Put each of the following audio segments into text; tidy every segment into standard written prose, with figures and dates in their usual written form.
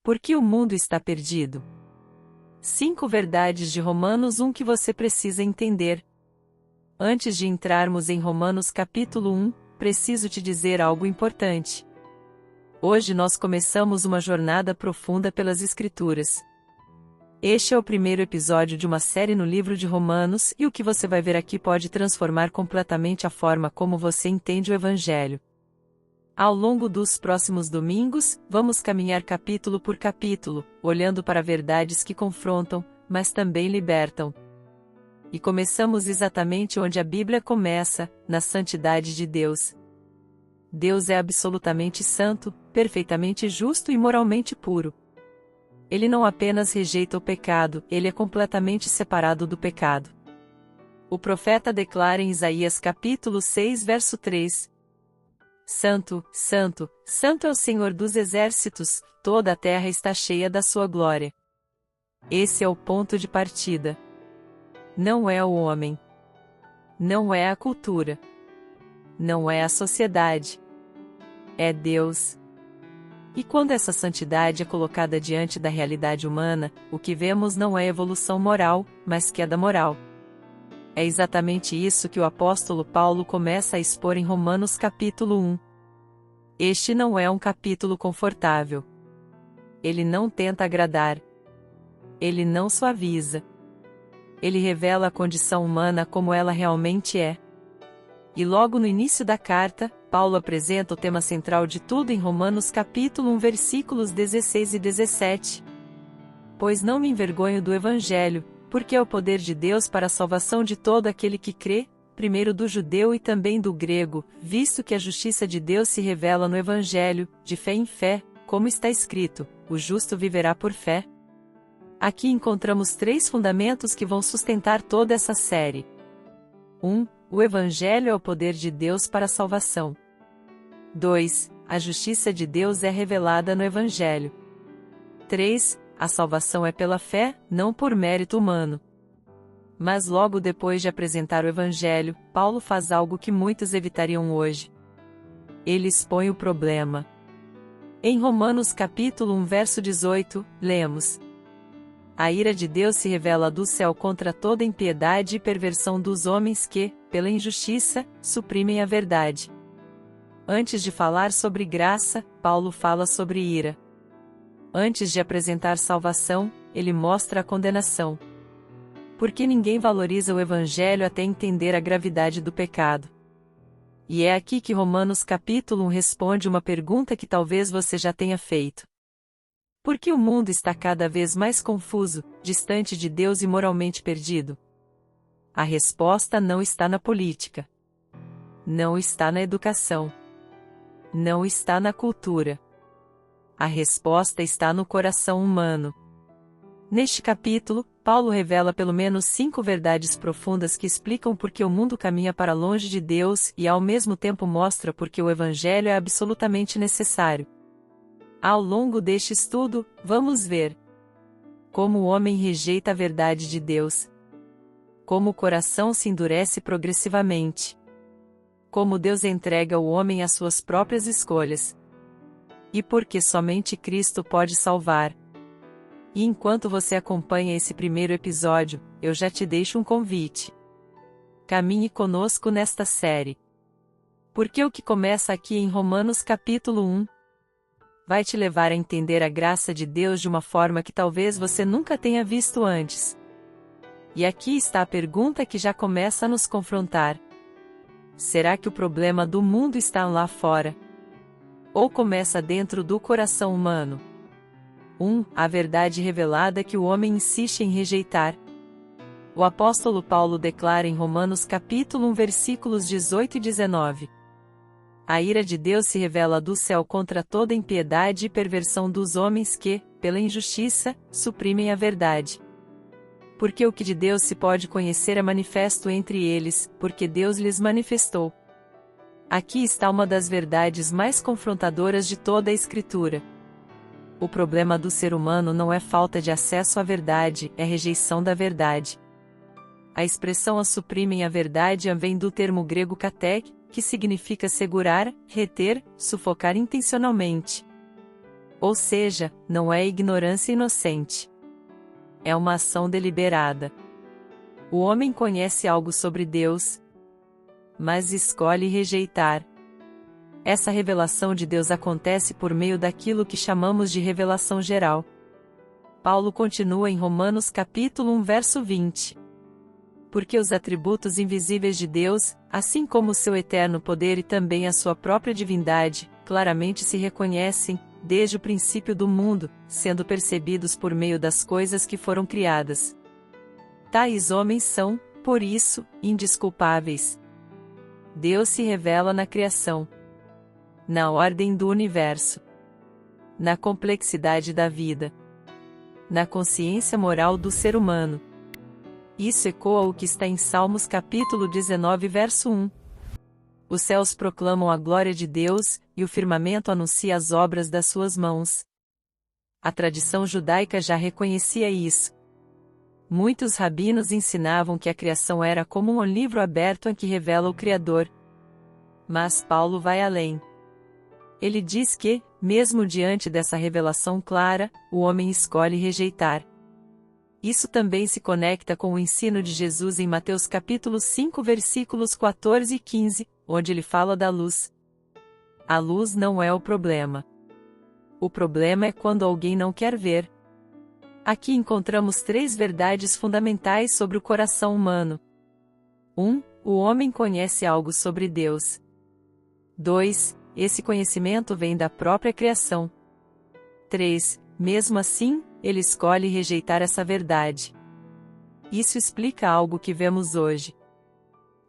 Por que o mundo está perdido? 5 verdades de Romanos 1 que você precisa entender. Antes de entrarmos em Romanos capítulo 1, preciso te dizer algo importante. Hoje nós começamos uma jornada profunda pelas Escrituras. Este é o primeiro episódio de uma série no livro de Romanos e o que você vai ver aqui pode transformar completamente a forma como você entende o Evangelho. Ao longo dos próximos domingos, vamos caminhar capítulo por capítulo, olhando para verdades que confrontam, mas também libertam. E começamos exatamente onde a Bíblia começa, na santidade de Deus. Deus é absolutamente santo, perfeitamente justo e moralmente puro. Ele não apenas rejeita o pecado, ele é completamente separado do pecado. O profeta declara em Isaías capítulo 6 verso 3: Santo, Santo, Santo é o Senhor dos exércitos, toda a terra está cheia da sua glória. Esse é o ponto de partida. Não é o homem. Não é a cultura. Não é a sociedade. É Deus. E quando essa santidade é colocada diante da realidade humana, o que vemos não é evolução moral, mas queda moral. É exatamente isso que o apóstolo Paulo começa a expor em Romanos capítulo 1. Este não é um capítulo confortável. Ele não tenta agradar. Ele não suaviza. Ele revela a condição humana como ela realmente é. E logo no início da carta, Paulo apresenta o tema central de tudo em Romanos capítulo 1 versículos 16 e 17. Pois não me envergonho do Evangelho, porque é o poder de Deus para a salvação de todo aquele que crê, primeiro do judeu e também do grego, visto que a justiça de Deus se revela no Evangelho, de fé em fé, como está escrito, o justo viverá por fé. Aqui encontramos 3 fundamentos que vão sustentar toda essa série. 1. O Evangelho é o poder de Deus para a salvação. 2. A justiça de Deus é revelada no Evangelho. 3. A salvação é pela fé, não por mérito humano. Mas logo depois de apresentar o Evangelho, Paulo faz algo que muitos evitariam hoje. Ele expõe o problema. Em Romanos capítulo 1 verso 18, lemos: A ira de Deus se revela do céu contra toda impiedade e perversão dos homens que, pela injustiça, suprimem a verdade. Antes de falar sobre graça, Paulo fala sobre ira. Antes de apresentar salvação, ele mostra a condenação. Porque ninguém valoriza o Evangelho até entender a gravidade do pecado. E é aqui que Romanos capítulo 1 responde uma pergunta que talvez você já tenha feito. Por que o mundo está cada vez mais confuso, distante de Deus e moralmente perdido? A resposta não está na política. Não está na educação. Não está na cultura. A resposta está no coração humano. Neste capítulo, Paulo revela pelo menos 5 verdades profundas que explicam por que o mundo caminha para longe de Deus e ao mesmo tempo mostra por que o Evangelho é absolutamente necessário. Ao longo deste estudo, vamos ver como o homem rejeita a verdade de Deus, como o coração se endurece progressivamente, como Deus entrega o homem às suas próprias escolhas, e por que somente Cristo pode salvar. E enquanto você acompanha esse primeiro episódio, eu já te deixo um convite. Caminhe conosco nesta série. Porque o que começa aqui em Romanos capítulo 1 vai te levar a entender a graça de Deus de uma forma que talvez você nunca tenha visto antes. E aqui está a pergunta que já começa a nos confrontar. Será que o problema do mundo está lá fora? Ou começa dentro do coração humano? 1. A verdade revelada que o homem insiste em rejeitar. O apóstolo Paulo declara em Romanos capítulo 1 versículos 18 e 19. A ira de Deus se revela do céu contra toda impiedade e perversão dos homens que, pela injustiça, suprimem a verdade. Porque o que de Deus se pode conhecer é manifesto entre eles, porque Deus lhes manifestou. Aqui está uma das verdades mais confrontadoras de toda a Escritura. O problema do ser humano não é falta de acesso à verdade, é rejeição da verdade. A expressão "a suprimem a verdade" vem do termo grego katek, que significa segurar, reter, sufocar intencionalmente. Ou seja, não é ignorância inocente. É uma ação deliberada. O homem conhece algo sobre Deus, mas escolhe rejeitar. Essa revelação de Deus acontece por meio daquilo que chamamos de revelação geral. Paulo continua em Romanos capítulo 1 verso 20. Porque os atributos invisíveis de Deus, assim como o seu eterno poder e também a sua própria divindade, claramente se reconhecem, desde o princípio do mundo, sendo percebidos por meio das coisas que foram criadas. Tais homens são, por isso, indesculpáveis. Deus se revela na criação, na ordem do universo, na complexidade da vida, na consciência moral do ser humano. Isso ecoa o que está em Salmos capítulo 19 verso 1. Os céus proclamam a glória de Deus, e o firmamento anuncia as obras das suas mãos. A tradição judaica já reconhecia isso. Muitos rabinos ensinavam que a criação era como um livro aberto em que revela o Criador. Mas Paulo vai além. Ele diz que, mesmo diante dessa revelação clara, o homem escolhe rejeitar. Isso também se conecta com o ensino de Jesus em Mateus capítulo 5 versículos 14 e 15, onde ele fala da luz. A luz não é o problema. O problema é quando alguém não quer ver. Aqui encontramos 3 verdades fundamentais sobre o coração humano. 1. O homem conhece algo sobre Deus. 2. Esse conhecimento vem da própria criação. 3. Mesmo assim, ele escolhe rejeitar essa verdade. Isso explica algo que vemos hoje.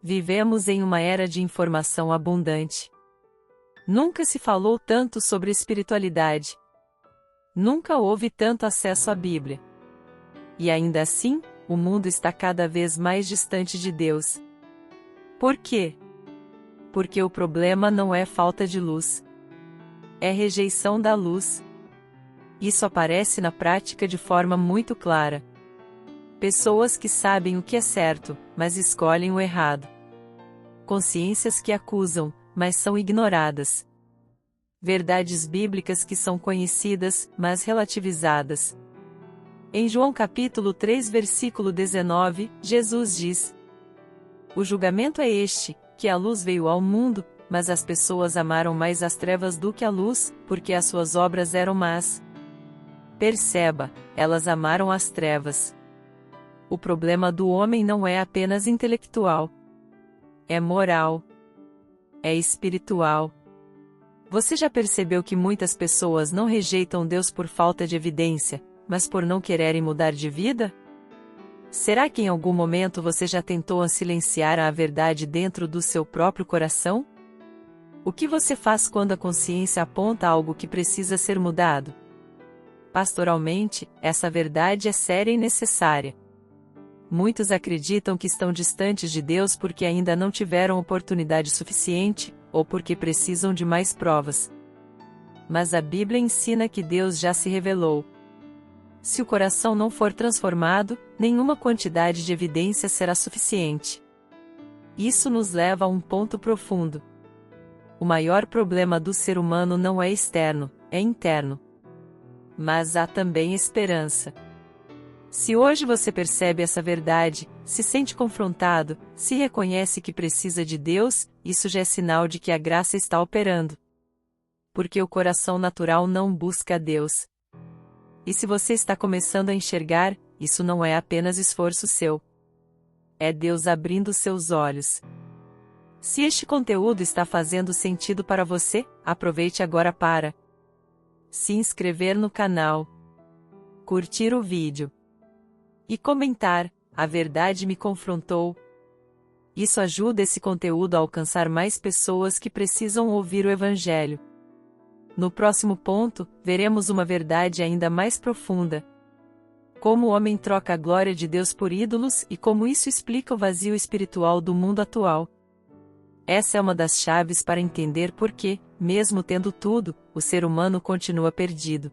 Vivemos em uma era de informação abundante. Nunca se falou tanto sobre espiritualidade. Nunca houve tanto acesso à Bíblia. E ainda assim, o mundo está cada vez mais distante de Deus. Por quê? Porque o problema não é falta de luz. É rejeição da luz. Isso aparece na prática de forma muito clara. Pessoas que sabem o que é certo, mas escolhem o errado. Consciências que acusam, mas são ignoradas. Verdades bíblicas que são conhecidas, mas relativizadas. Em João capítulo 3 versículo 19, Jesus diz: O julgamento é este, que a luz veio ao mundo, mas as pessoas amaram mais as trevas do que a luz, porque as suas obras eram más. Perceba, elas amaram as trevas. O problema do homem não é apenas intelectual. É moral. É espiritual. Você já percebeu que muitas pessoas não rejeitam Deus por falta de evidência, mas por não quererem mudar de vida? Será que em algum momento você já tentou silenciar a verdade dentro do seu próprio coração? O que você faz quando a consciência aponta algo que precisa ser mudado? Pastoralmente, essa verdade é séria e necessária. Muitos acreditam que estão distantes de Deus porque ainda não tiveram oportunidade suficiente, ou porque precisam de mais provas. Mas a Bíblia ensina que Deus já se revelou. Se o coração não for transformado, nenhuma quantidade de evidência será suficiente. Isso nos leva a um ponto profundo. O maior problema do ser humano não é externo, é interno. Mas há também esperança. Se hoje você percebe essa verdade, se sente confrontado, se reconhece que precisa de Deus, isso já é sinal de que a graça está operando. Porque o coração natural não busca a Deus. E se você está começando a enxergar, isso não é apenas esforço seu. É Deus abrindo seus olhos. Se este conteúdo está fazendo sentido para você, aproveite agora para se inscrever no canal, curtir o vídeo e comentar: a verdade me confrontou. Isso ajuda esse conteúdo a alcançar mais pessoas que precisam ouvir o Evangelho. No próximo ponto, veremos uma verdade ainda mais profunda. Como o homem troca a glória de Deus por ídolos e como isso explica o vazio espiritual do mundo atual. Essa é uma das chaves para entender por que, mesmo tendo tudo, o ser humano continua perdido.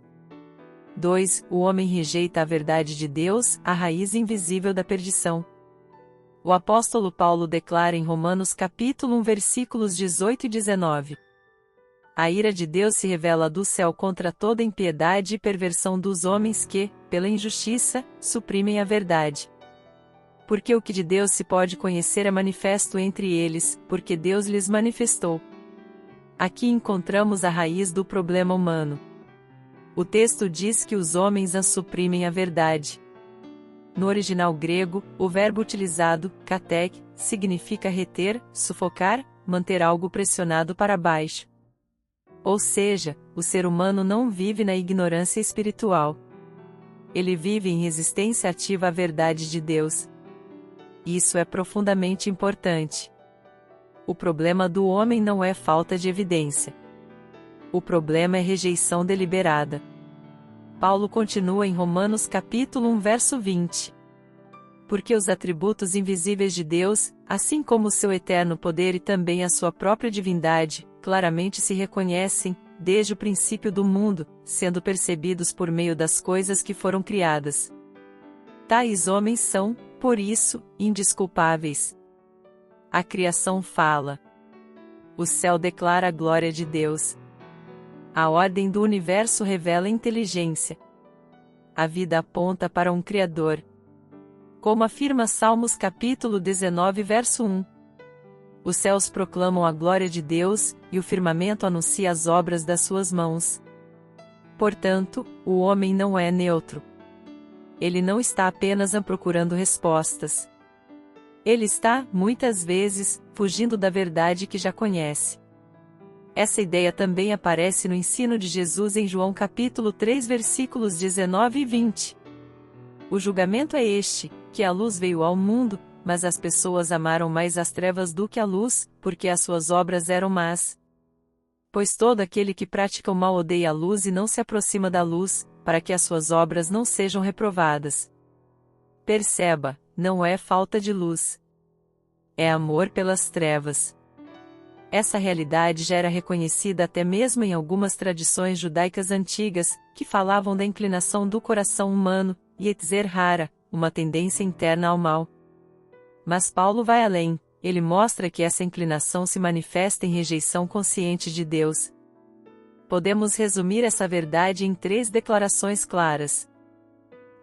2. O homem rejeita a verdade de Deus, a raiz invisível da perdição. O apóstolo Paulo declara em Romanos capítulo 1 versículos 18 e 19. A ira de Deus se revela do céu contra toda impiedade e perversão dos homens que, pela injustiça, suprimem a verdade. Porque o que de Deus se pode conhecer é manifesto entre eles, porque Deus lhes manifestou. Aqui encontramos a raiz do problema humano. O texto diz que os homens suprimem a verdade. No original grego, o verbo utilizado, katek, significa reter, sufocar, manter algo pressionado para baixo. Ou seja, o ser humano não vive na ignorância espiritual. Ele vive em resistência ativa à verdade de Deus. Isso é profundamente importante. O problema do homem não é falta de evidência. O problema é rejeição deliberada. Paulo continua em Romanos capítulo 1 verso 20. Porque os atributos invisíveis de Deus, assim como o seu eterno poder e também a sua própria divindade, claramente se reconhecem, desde o princípio do mundo, sendo percebidos por meio das coisas que foram criadas. Tais homens são, por isso, indesculpáveis. A criação fala. O céu declara a glória de Deus. A ordem do universo revela inteligência. A vida aponta para um Criador. Como afirma Salmos capítulo 19 verso 1. Os céus proclamam a glória de Deus, e o firmamento anuncia as obras das suas mãos. Portanto, o homem não é neutro. Ele não está apenas procurando respostas. Ele está, muitas vezes, fugindo da verdade que já conhece. Essa ideia também aparece no ensino de Jesus em João capítulo 3 versículos 19 e 20. O julgamento é este, que a luz veio ao mundo, mas as pessoas amaram mais as trevas do que a luz, porque as suas obras eram más. Pois todo aquele que pratica o mal odeia a luz e não se aproxima da luz, para que as suas obras não sejam reprovadas. Perceba, não é falta de luz. É amor pelas trevas. Essa realidade já era reconhecida até mesmo em algumas tradições judaicas antigas, que falavam da inclinação do coração humano, Yetzer Hara, uma tendência interna ao mal. Mas Paulo vai além, ele mostra que essa inclinação se manifesta em rejeição consciente de Deus. Podemos resumir essa verdade em 3 declarações claras.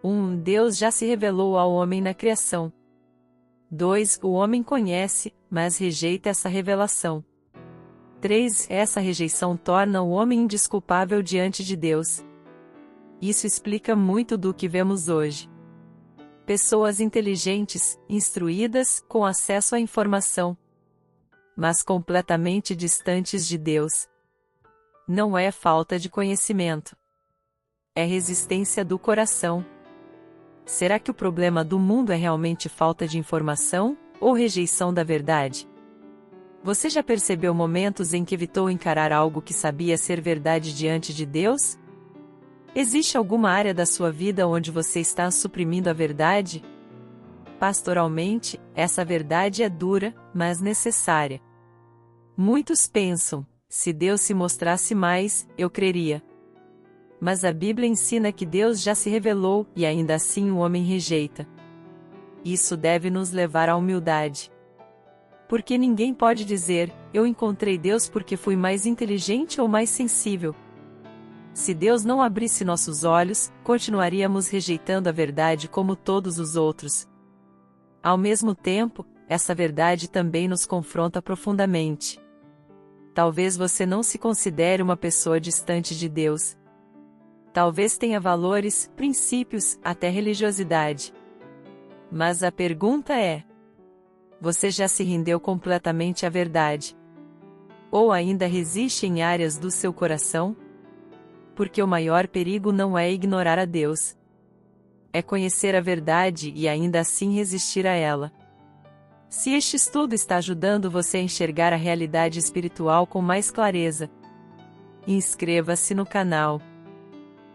1. Deus já se revelou ao homem na criação. 2. O homem conhece, mas rejeita essa revelação. 3. Essa rejeição torna o homem indesculpável diante de Deus. Isso explica muito do que vemos hoje. Pessoas inteligentes, instruídas, com acesso à informação, mas completamente distantes de Deus. Não é falta de conhecimento. É resistência do coração. Será que o problema do mundo é realmente falta de informação, ou rejeição da verdade? Você já percebeu momentos em que evitou encarar algo que sabia ser verdade diante de Deus? Existe alguma área da sua vida onde você está suprimindo a verdade? Pastoralmente, essa verdade é dura, mas necessária. Muitos pensam, se Deus se mostrasse mais, eu creria. Mas a Bíblia ensina que Deus já se revelou, e ainda assim o homem rejeita. Isso deve nos levar à humildade. Porque ninguém pode dizer, eu encontrei Deus porque fui mais inteligente ou mais sensível. Se Deus não abrisse nossos olhos, continuaríamos rejeitando a verdade como todos os outros. Ao mesmo tempo, essa verdade também nos confronta profundamente. Talvez você não se considere uma pessoa distante de Deus. Talvez tenha valores, princípios, até religiosidade. Mas a pergunta é: você já se rendeu completamente à verdade? Ou ainda resiste em áreas do seu coração? Porque o maior perigo não é ignorar a Deus. É conhecer a verdade e ainda assim resistir a ela. Se este estudo está ajudando você a enxergar a realidade espiritual com mais clareza, inscreva-se no canal.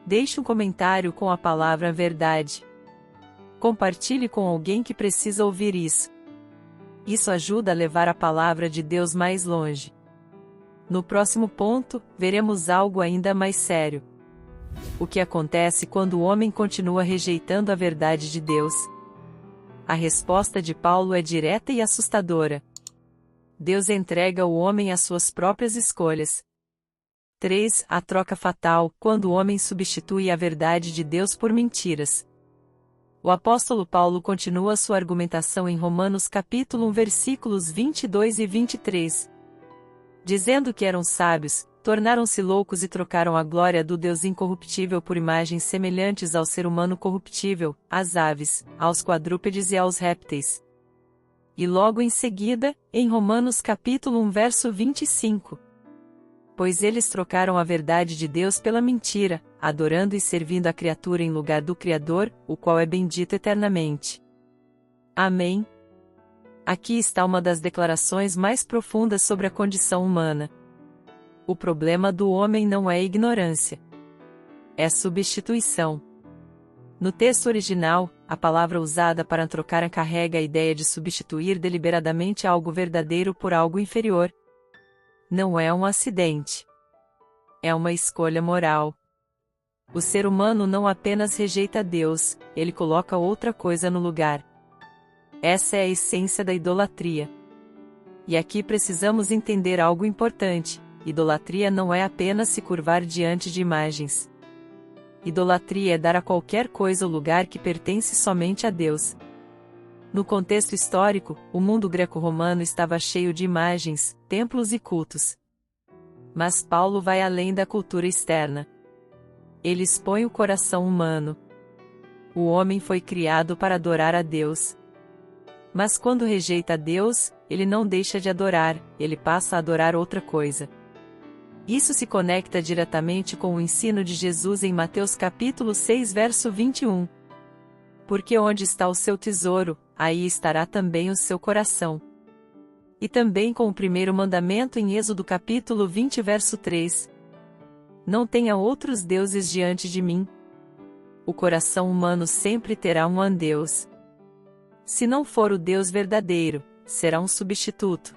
Deixe um comentário com a palavra verdade. Compartilhe com alguém que precisa ouvir isso. Isso ajuda a levar a palavra de Deus mais longe. No próximo ponto, veremos algo ainda mais sério. O que acontece quando o homem continua rejeitando a verdade de Deus? A resposta de Paulo é direta e assustadora. Deus entrega o homem às suas próprias escolhas. 3. A troca fatal, quando o homem substitui a verdade de Deus por mentiras. O apóstolo Paulo continua sua argumentação em Romanos capítulo 1 versículos 22 e 23. Dizendo que eram sábios, tornaram-se loucos e trocaram a glória do Deus incorruptível por imagens semelhantes ao ser humano corruptível, às aves, aos quadrúpedes e aos répteis. E logo em seguida, em Romanos capítulo 1 verso 25. Pois eles trocaram a verdade de Deus pela mentira, adorando e servindo a criatura em lugar do Criador, o qual é bendito eternamente. Amém. Aqui está uma das declarações mais profundas sobre a condição humana. O problema do homem não é ignorância. É substituição. No texto original, a palavra usada para trocar carrega a ideia de substituir deliberadamente algo verdadeiro por algo inferior. Não é um acidente. É uma escolha moral. O ser humano não apenas rejeita Deus, ele coloca outra coisa no lugar. Essa é a essência da idolatria. E aqui precisamos entender algo importante: idolatria não é apenas se curvar diante de imagens. Idolatria é dar a qualquer coisa o lugar que pertence somente a Deus. No contexto histórico, o mundo greco-romano estava cheio de imagens, templos e cultos. Mas Paulo vai além da cultura externa. Ele expõe o coração humano. O homem foi criado para adorar a Deus. Mas quando rejeita Deus, ele não deixa de adorar, ele passa a adorar outra coisa. Isso se conecta diretamente com o ensino de Jesus em Mateus capítulo 6 verso 21. Porque onde está o seu tesouro, aí estará também o seu coração. E também com o primeiro mandamento em Êxodo capítulo 20 verso 3. Não tenha outros deuses diante de mim. O coração humano sempre terá um Deus. Se não for o Deus verdadeiro, será um substituto.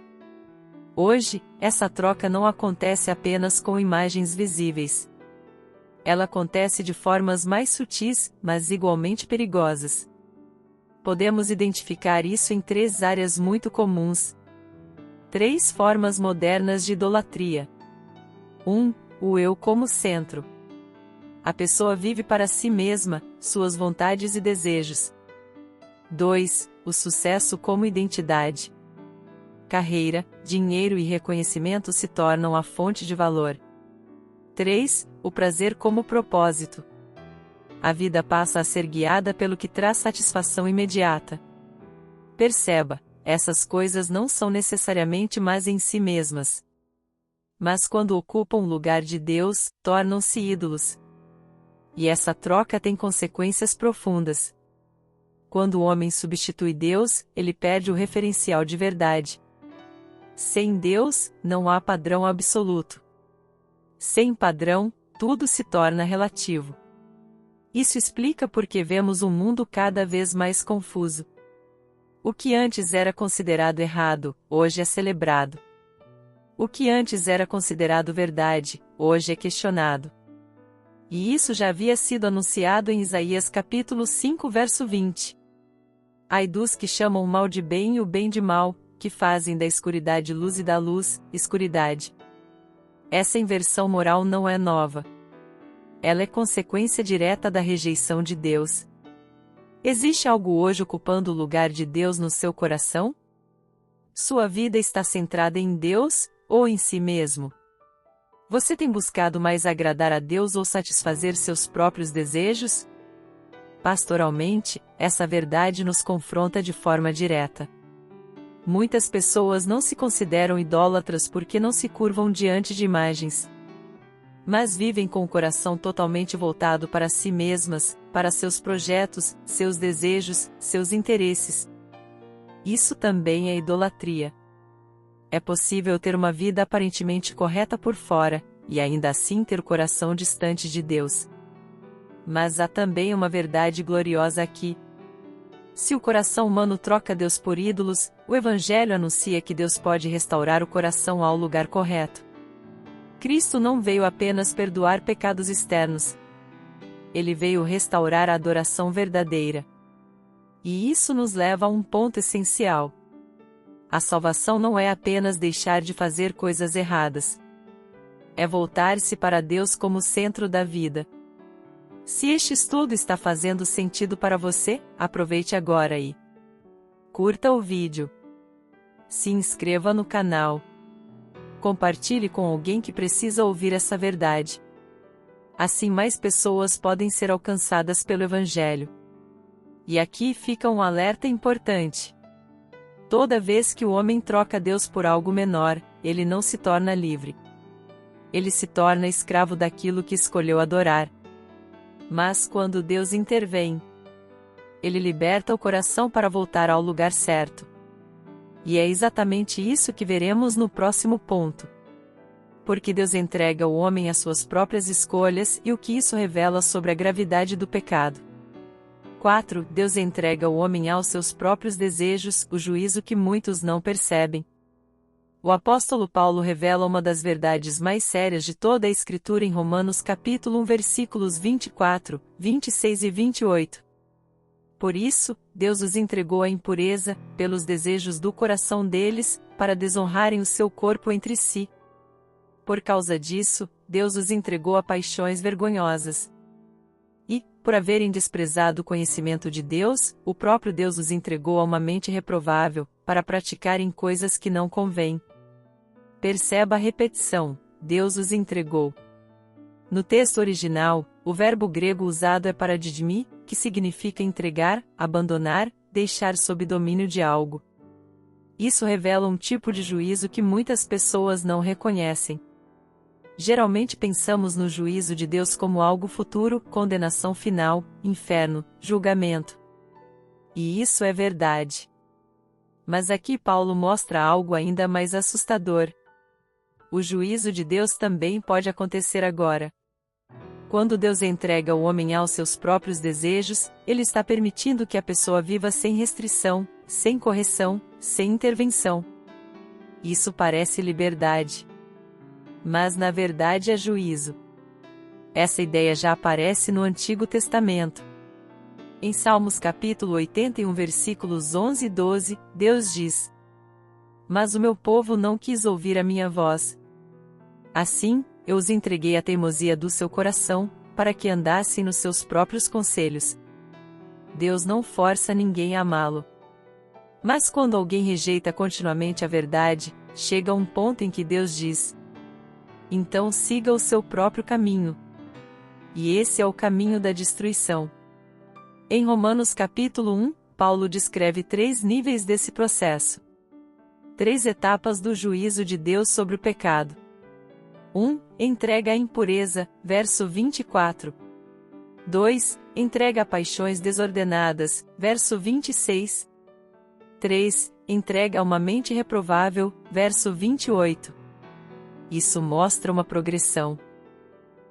Hoje, essa troca não acontece apenas com imagens visíveis. Ela acontece de formas mais sutis, mas igualmente perigosas. Podemos identificar isso em 3 áreas muito comuns. 3 formas modernas de idolatria. 1. O eu como centro. A pessoa vive para si mesma, suas vontades e desejos. 2. O sucesso como identidade. Carreira, dinheiro e reconhecimento se tornam a fonte de valor. 3. O prazer como propósito. A vida passa a ser guiada pelo que traz satisfação imediata. Perceba, essas coisas não são necessariamente más em si mesmas. Mas quando ocupam o lugar de Deus, tornam-se ídolos. E essa troca tem consequências profundas. Quando o homem substitui Deus, ele perde o referencial de verdade. Sem Deus, não há padrão absoluto. Sem padrão, tudo se torna relativo. Isso explica por que vemos um mundo cada vez mais confuso. O que antes era considerado errado, hoje é celebrado. O que antes era considerado verdade, hoje é questionado. E isso já havia sido anunciado em Isaías capítulo 5 verso 20. Ai dos que chamam o mal de bem e o bem de mal, que fazem da escuridade luz e da luz, escuridade. Essa inversão moral não é nova. Ela é consequência direta da rejeição de Deus. Existe algo hoje ocupando o lugar de Deus no seu coração? Sua vida está centrada em Deus, ou em si mesmo? Você tem buscado mais agradar a Deus ou satisfazer seus próprios desejos? Pastoralmente, essa verdade nos confronta de forma direta. Muitas pessoas não se consideram idólatras porque não se curvam diante de imagens. Mas vivem com o coração totalmente voltado para si mesmas, para seus projetos, seus desejos, seus interesses. Isso também é idolatria. É possível ter uma vida aparentemente correta por fora, e ainda assim ter o coração distante de Deus. Mas há também uma verdade gloriosa aqui. Se o coração humano troca Deus por ídolos, o Evangelho anuncia que Deus pode restaurar o coração ao lugar correto. Cristo não veio apenas perdoar pecados externos. Ele veio restaurar a adoração verdadeira. E isso nos leva a um ponto essencial. A salvação não é apenas deixar de fazer coisas erradas. É voltar-se para Deus como centro da vida. Se este estudo está fazendo sentido para você, aproveite agora e curta o vídeo. Se inscreva no canal. Compartilhe com alguém que precisa ouvir essa verdade. Assim mais pessoas podem ser alcançadas pelo Evangelho. E aqui fica um alerta importante. Toda vez que o homem troca Deus por algo menor, ele não se torna livre. Ele se torna escravo daquilo que escolheu adorar. Mas quando Deus intervém, Ele liberta o coração para voltar ao lugar certo. E é exatamente isso que veremos no próximo ponto. Porque Deus entrega o homem às suas próprias escolhas e o que isso revela sobre a gravidade do pecado. 4. Deus entrega o homem aos seus próprios desejos, o juízo que muitos não percebem. O apóstolo Paulo revela uma das verdades mais sérias de toda a Escritura em Romanos capítulo 1 versículos 24, 26 e 28. Por isso, Deus os entregou à impureza, pelos desejos do coração deles, para desonrarem o seu corpo entre si. Por causa disso, Deus os entregou a paixões vergonhosas. E, por haverem desprezado o conhecimento de Deus, o próprio Deus os entregou a uma mente reprovável, para praticarem coisas que não convêm. Perceba a repetição: Deus os entregou. No texto original, o verbo grego usado é para didimi, que significa entregar, abandonar, deixar sob domínio de algo. Isso revela um tipo de juízo que muitas pessoas não reconhecem. Geralmente pensamos no juízo de Deus como algo futuro, condenação final, inferno, julgamento. E isso é verdade. Mas aqui Paulo mostra algo ainda mais assustador. O juízo de Deus também pode acontecer agora. Quando Deus entrega o homem aos seus próprios desejos, Ele está permitindo que a pessoa viva sem restrição, sem correção, sem intervenção. Isso parece liberdade. Mas na verdade é juízo. Essa ideia já aparece no Antigo Testamento. Em Salmos capítulo 81 versículos 11 e 12, Deus diz: Mas o meu povo não quis ouvir a minha voz. Assim, eu os entreguei à teimosia do seu coração, para que andassem nos seus próprios conselhos. Deus não força ninguém a amá-lo. Mas quando alguém rejeita continuamente a verdade, chega um ponto em que Deus diz: Então siga o seu próprio caminho. E esse é o caminho da destruição. Em Romanos capítulo 1, Paulo descreve 3 níveis desse processo. 3 etapas do juízo de Deus sobre o pecado. 1. Entrega à impureza, verso 24. 2. Entrega a paixões desordenadas, verso 26. 3. Entrega a uma mente reprovável, verso 28. Isso mostra uma progressão.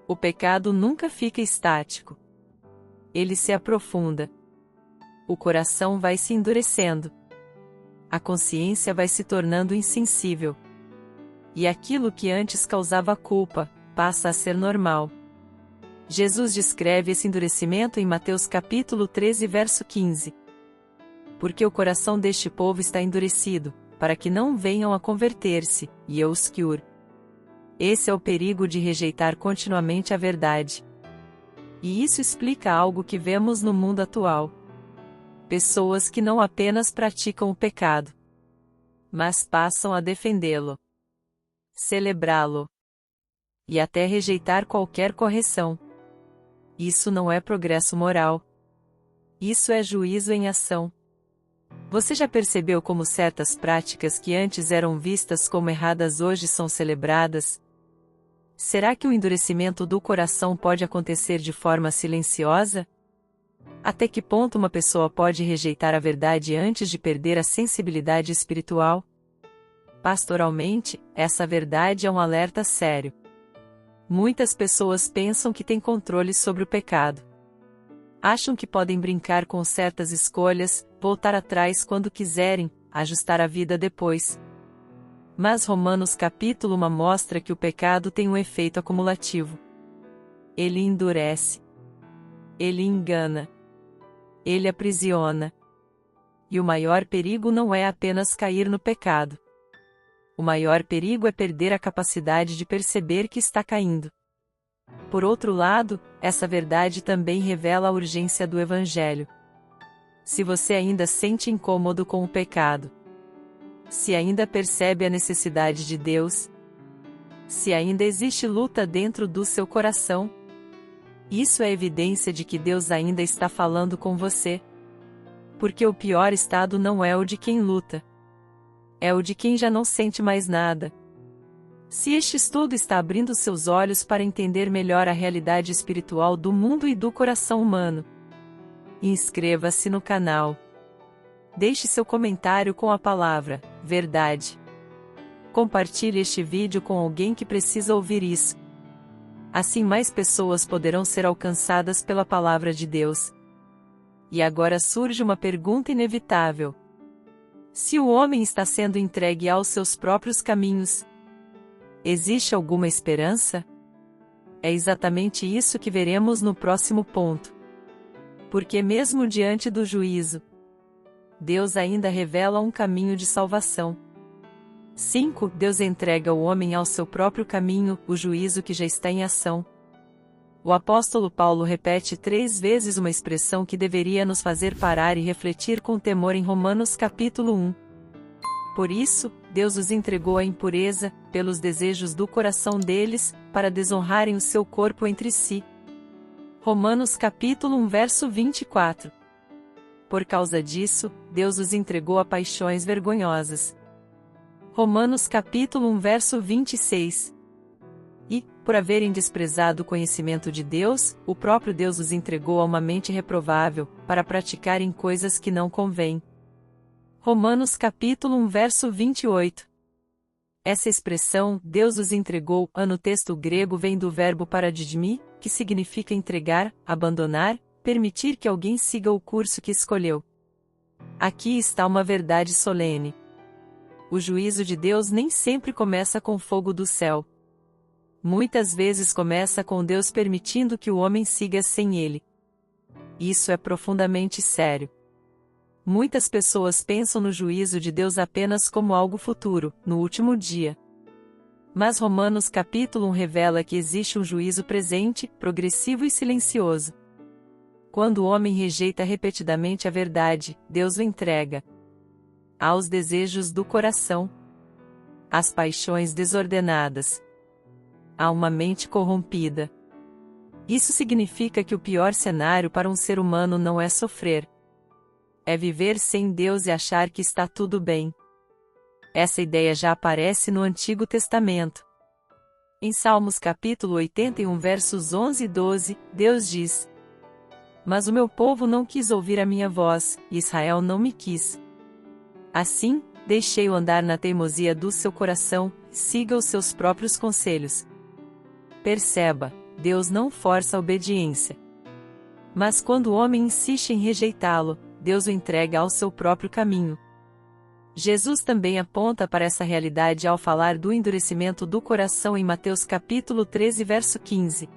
O pecado nunca fica estático. Ele se aprofunda. O coração vai se endurecendo. A consciência vai se tornando insensível. E aquilo que antes causava culpa, passa a ser normal. Jesus descreve esse endurecimento em Mateus capítulo 13 verso 15. Porque o coração deste povo está endurecido, para que não venham a converter-se, e eu os cure. Esse é o perigo de rejeitar continuamente a verdade. E isso explica algo que vemos no mundo atual. Pessoas que não apenas praticam o pecado, mas passam a defendê-lo, celebrá-lo e até rejeitar qualquer correção. Isso não é progresso moral. Isso é juízo em ação. Você já percebeu como certas práticas que antes eram vistas como erradas hoje são celebradas? Será que o endurecimento do coração pode acontecer de forma silenciosa? Até que ponto uma pessoa pode rejeitar a verdade antes de perder a sensibilidade espiritual? Pastoralmente, essa verdade é um alerta sério. Muitas pessoas pensam que têm controle sobre o pecado. Acham que podem brincar com certas escolhas, voltar atrás quando quiserem, ajustar a vida depois. Mas Romanos capítulo 1 mostra que o pecado tem um efeito acumulativo. Ele endurece. Ele engana. Ele aprisiona. E o maior perigo não é apenas cair no pecado. O maior perigo é perder a capacidade de perceber que está caindo. Por outro lado, essa verdade também revela a urgência do Evangelho. Se você ainda sente incômodo com o pecado, se ainda percebe a necessidade de Deus, se ainda existe luta dentro do seu coração, isso é evidência de que Deus ainda está falando com você. Porque o pior estado não é o de quem luta, é o de quem já não sente mais nada. Se este estudo está abrindo seus olhos para entender melhor a realidade espiritual do mundo e do coração humano, inscreva-se no canal. Deixe seu comentário com a palavra verdade. Compartilhe este vídeo com alguém que precisa ouvir isso. Assim mais pessoas poderão ser alcançadas pela palavra de Deus. E agora surge uma pergunta inevitável. Se o homem está sendo entregue aos seus próprios caminhos, existe alguma esperança? É exatamente isso que veremos no próximo ponto. Porque mesmo diante do juízo, Deus ainda revela um caminho de salvação. 5. Deus entrega o homem ao seu próprio caminho, o juízo que já está em ação. O apóstolo Paulo repete 3 vezes uma expressão que deveria nos fazer parar e refletir com temor em Romanos capítulo 1. Por isso, Deus os entregou à impureza, pelos desejos do coração deles, para desonrarem o seu corpo entre si. Romanos capítulo 1 verso 24. Por causa disso, Deus os entregou a paixões vergonhosas. Romanos capítulo 1 verso 26. E, por haverem desprezado o conhecimento de Deus, o próprio Deus os entregou a uma mente reprovável, para praticarem coisas que não convêm. Romanos capítulo 1 verso 28. Essa expressão, Deus os entregou, no texto grego vem do verbo paradidmi, que significa entregar, abandonar, permitir que alguém siga o curso que escolheu. Aqui está uma verdade solene. O juízo de Deus nem sempre começa com fogo do céu. Muitas vezes começa com Deus permitindo que o homem siga sem ele. Isso é profundamente sério. Muitas pessoas pensam no juízo de Deus apenas como algo futuro, no último dia. Mas Romanos capítulo 1 revela que existe um juízo presente, progressivo e silencioso. Quando o homem rejeita repetidamente a verdade, Deus o entrega aos desejos do coração, às paixões desordenadas, a uma mente corrompida. Isso significa que o pior cenário para um ser humano não é sofrer, é viver sem Deus e achar que está tudo bem. Essa ideia já aparece no Antigo Testamento. Em Salmos capítulo 81 versos 11 e 12, Deus diz: Mas o meu povo não quis ouvir a minha voz, e Israel não me quis. Assim, deixei-o andar na teimosia do seu coração, siga os seus próprios conselhos. Perceba, Deus não força a obediência. Mas quando o homem insiste em rejeitá-lo, Deus o entrega ao seu próprio caminho. Jesus também aponta para essa realidade ao falar do endurecimento do coração em Mateus capítulo 13 verso 15.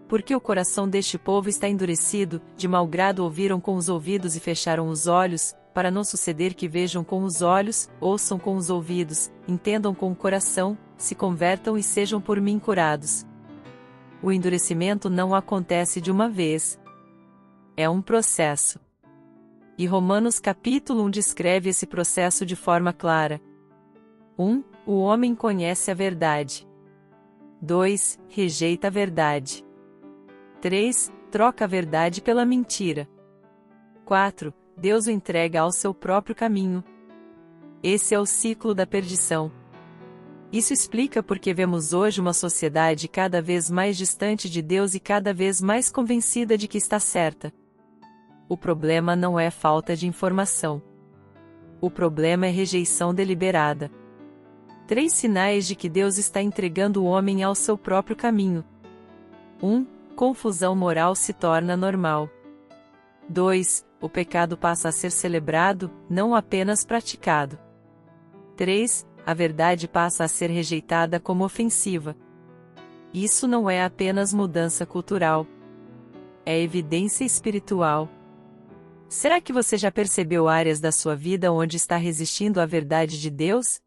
Porque o coração deste povo está endurecido, de mau grado ouviram com os ouvidos e fecharam os olhos, para não suceder que vejam com os olhos, ouçam com os ouvidos, entendam com o coração, se convertam e sejam por mim curados. O endurecimento não acontece de uma vez. É um processo. E Romanos capítulo 1 descreve esse processo de forma clara. 1. O homem conhece a verdade. 2. Rejeita a verdade. 3. Troca a verdade pela mentira. 4. Deus o entrega ao seu próprio caminho. Esse é o ciclo da perdição. Isso explica porque vemos hoje uma sociedade cada vez mais distante de Deus e cada vez mais convencida de que está certa. O problema não é falta de informação. O problema é rejeição deliberada. 3 sinais de que Deus está entregando o homem ao seu próprio caminho. 1. Confusão moral se torna normal. 2. O pecado passa a ser celebrado, não apenas praticado. 3. A verdade passa a ser rejeitada como ofensiva. Isso não é apenas mudança cultural. É evidência espiritual. Será que você já percebeu áreas da sua vida onde está resistindo à verdade de Deus?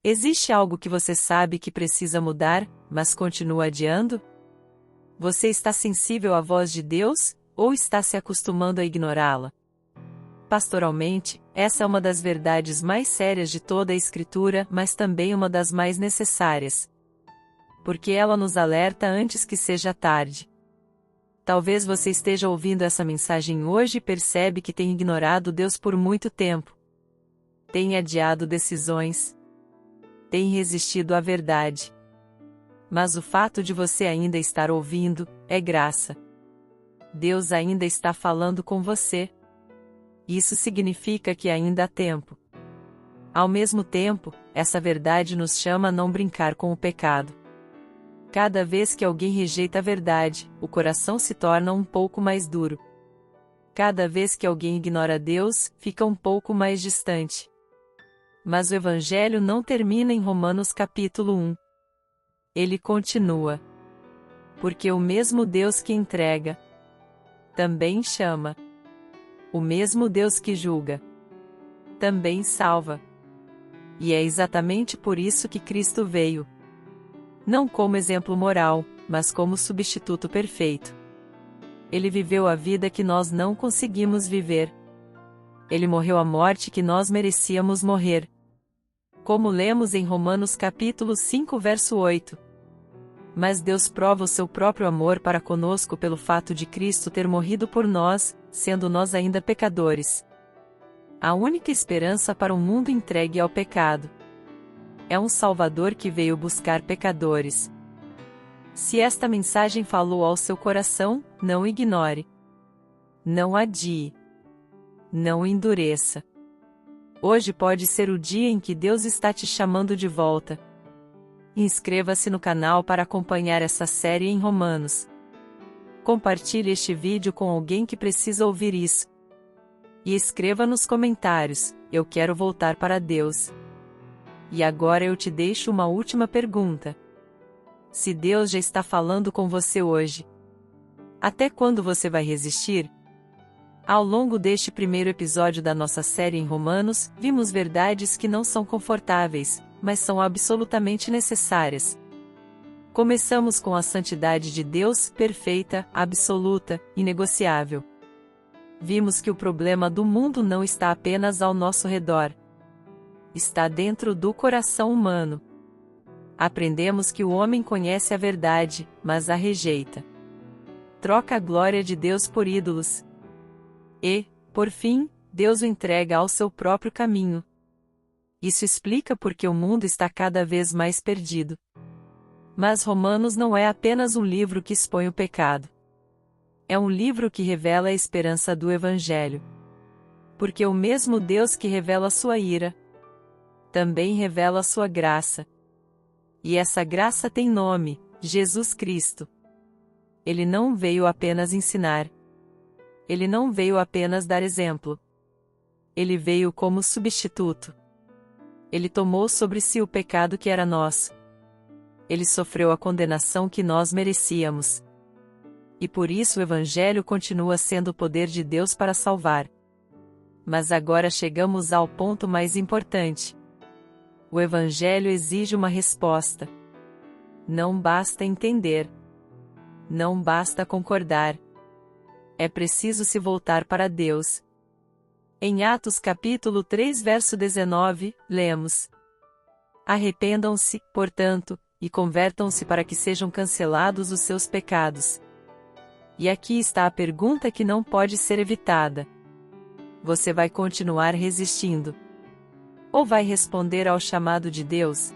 Existe algo que você sabe que precisa mudar, mas continua adiando? Você está sensível à voz de Deus, ou está se acostumando a ignorá-la? Pastoralmente, essa é uma das verdades mais sérias de toda a Escritura, mas também uma das mais necessárias. Porque ela nos alerta antes que seja tarde. Talvez você esteja ouvindo essa mensagem hoje e percebe que tem ignorado Deus por muito tempo. Tem adiado decisões. Tem resistido à verdade. Mas o fato de você ainda estar ouvindo, é graça. Deus ainda está falando com você. Isso significa que ainda há tempo. Ao mesmo tempo, essa verdade nos chama a não brincar com o pecado. Cada vez que alguém rejeita a verdade, o coração se torna um pouco mais duro. Cada vez que alguém ignora Deus, fica um pouco mais distante. Mas o Evangelho não termina em Romanos capítulo 1. Ele continua. Porque o mesmo Deus que entrega, também chama. O mesmo Deus que julga, também salva. E é exatamente por isso que Cristo veio. Não como exemplo moral, mas como substituto perfeito. Ele viveu a vida que nós não conseguimos viver. Ele morreu a morte que nós merecíamos morrer. Como lemos em Romanos capítulo 5 verso 8. Mas Deus prova o seu próprio amor para conosco pelo fato de Cristo ter morrido por nós, sendo nós ainda pecadores. A única esperança para um mundo entregue ao pecado. É um Salvador que veio buscar pecadores. Se esta mensagem falou ao seu coração, não ignore. Não adie. Não endureça. Hoje pode ser o dia em que Deus está te chamando de volta. Inscreva-se no canal para acompanhar essa série em Romanos. Compartilhe este vídeo com alguém que precisa ouvir isso. E escreva nos comentários: eu quero voltar para Deus. E agora eu te deixo uma última pergunta. Se Deus já está falando com você hoje, até quando você vai resistir? Ao longo deste primeiro episódio da nossa série em Romanos, vimos verdades que não são confortáveis, mas são absolutamente necessárias. Começamos com a santidade de Deus, perfeita, absoluta, inegociável. Vimos que o problema do mundo não está apenas ao nosso redor. Está dentro do coração humano. Aprendemos que o homem conhece a verdade, mas a rejeita. Troca a glória de Deus por ídolos. E, por fim, Deus o entrega ao seu próprio caminho. Isso explica por que o mundo está cada vez mais perdido. Mas Romanos não é apenas um livro que expõe o pecado. É um livro que revela a esperança do Evangelho. Porque o mesmo Deus que revela sua ira, também revela a sua graça. E essa graça tem nome: Jesus Cristo. Ele não veio apenas ensinar. Ele não veio apenas dar exemplo. Ele veio como substituto. Ele tomou sobre si o pecado que era nosso. Ele sofreu a condenação que nós merecíamos. E por isso o Evangelho continua sendo o poder de Deus para salvar. Mas agora chegamos ao ponto mais importante. O Evangelho exige uma resposta. Não basta entender. Não basta concordar. É preciso se voltar para Deus. Em Atos capítulo 3 verso 19, lemos: Arrependam-se, portanto, e convertam-se para que sejam cancelados os seus pecados. E aqui está a pergunta que não pode ser evitada. Você vai continuar resistindo? Ou vai responder ao chamado de Deus?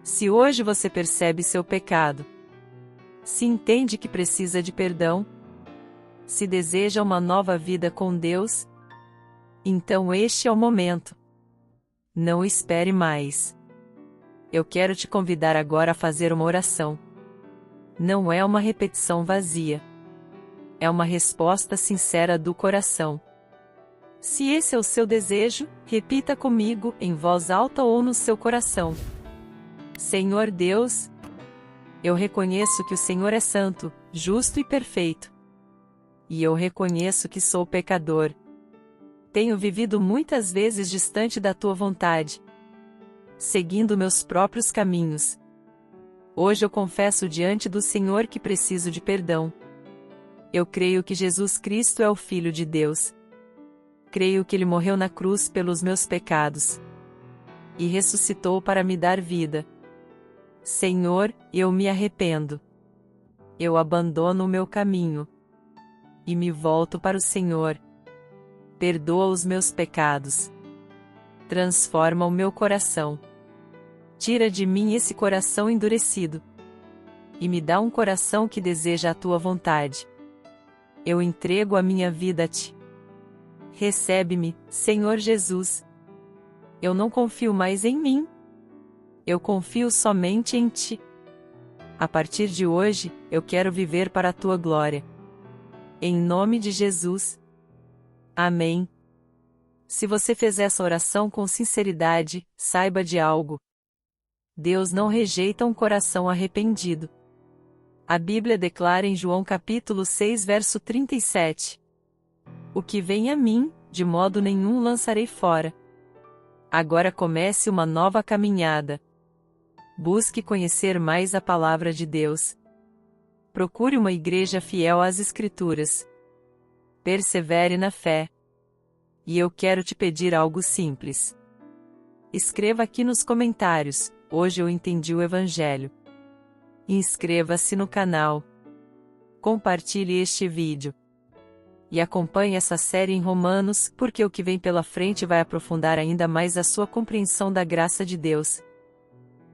Se hoje você percebe seu pecado, se entende que precisa de perdão, se deseja uma nova vida com Deus, então este é o momento. Não espere mais. Eu quero te convidar agora a fazer uma oração. Não é uma repetição vazia. É uma resposta sincera do coração. Se esse é o seu desejo, repita comigo, em voz alta ou no seu coração. Senhor Deus, eu reconheço que o Senhor é santo, justo e perfeito. E eu reconheço que sou pecador. Tenho vivido muitas vezes distante da tua vontade. seguindo meus próprios caminhos. Hoje eu confesso diante do Senhor que preciso de perdão. Eu creio que Jesus Cristo é o Filho de Deus. Creio que Ele morreu na cruz pelos meus pecados e ressuscitou para me dar vida. Senhor, eu me arrependo. Eu abandono o meu caminho e me volto para o Senhor. Perdoa os meus pecados. Transforma o meu coração. Tira de mim esse coração endurecido e me dá um coração que deseja a tua vontade. Eu entrego a minha vida a ti. Recebe-me, Senhor Jesus. Eu não confio mais em mim. Eu confio somente em ti. A partir de hoje, eu quero viver para a tua glória. Em nome de Jesus. Amém. Se você fez essa oração com sinceridade, saiba de algo. Deus não rejeita um coração arrependido. A Bíblia declara em João capítulo 6 verso 37. O que vem a mim, de modo nenhum lançarei fora. Agora comece uma nova caminhada. Busque conhecer mais a palavra de Deus. Procure uma igreja fiel às Escrituras. Persevere na fé. E eu quero te pedir algo simples. Escreva aqui nos comentários: hoje eu entendi o Evangelho. Inscreva-se no canal. Compartilhe este vídeo. E acompanhe essa série em Romanos, porque o que vem pela frente vai aprofundar ainda mais a sua compreensão da graça de Deus.